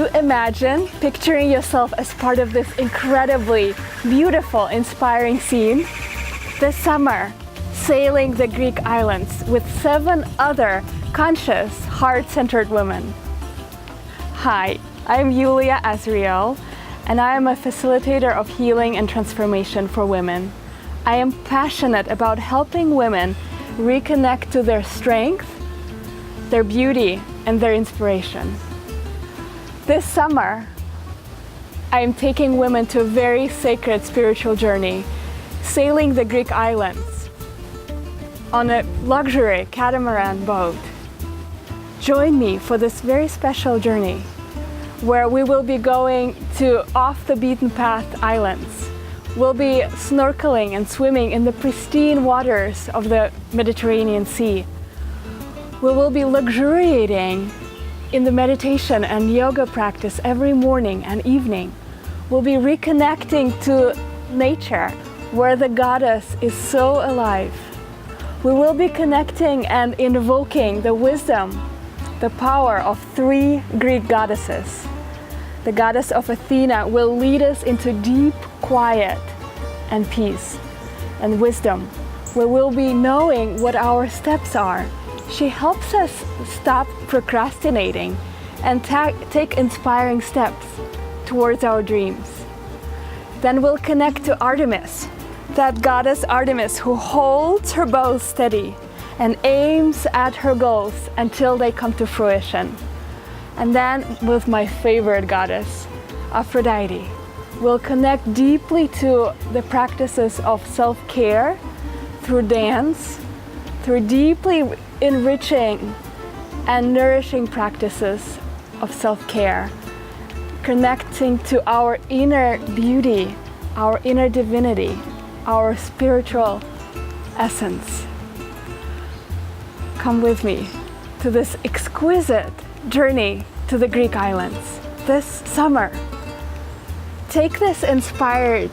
you imagine picturing yourself as part of this incredibly beautiful, inspiring scene? This summer, sailing the Greek islands with 7 other conscious, heart-centered women. Hi, I'm Yulia Azriel, and I am a facilitator of healing and transformation for women. I am passionate about helping women reconnect to their strength, their beauty, and their inspiration. This summer, I am taking women to a very sacred spiritual journey, sailing the Greek islands on a luxury catamaran boat. Join me for this very special journey where we will be going to off the beaten path islands. We'll be snorkeling and swimming in the pristine waters of the Mediterranean Sea. We will be luxuriating in the meditation and yoga practice every morning and evening. We'll be reconnecting to nature, where the goddess is so alive. We will be connecting and invoking the wisdom, the power of 3 Greek goddesses. The goddess of Athena will lead us into deep quiet and peace and wisdom. We will be knowing what our steps are. She helps us stop procrastinating and take inspiring steps towards our dreams. Then we'll connect to Artemis, that goddess Artemis who holds her bow steady and aims at her goals until they come to fruition. And then with my favorite goddess, Aphrodite, we'll connect deeply to the practices of self-care through dance, through deeply enriching and nourishing practices of self-care, connecting to our inner beauty, our inner divinity, our spiritual essence. Come with me to this exquisite journey to the Greek islands this summer. Take this inspired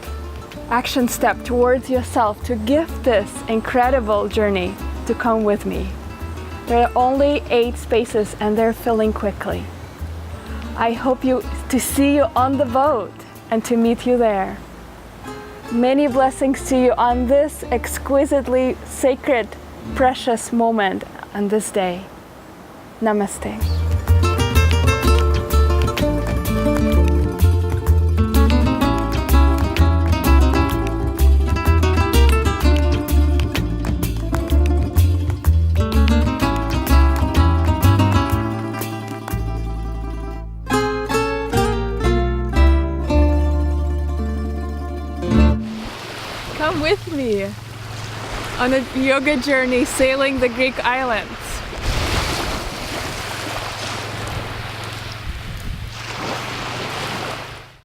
action step towards yourself to gift this incredible journey to come with me. There are only 8 spaces and they're filling quickly. I hope to see you on the boat and to meet you there. Many blessings to you on this exquisitely sacred, precious moment on this day. Namaste. Come with me on a yoga journey sailing the Greek islands.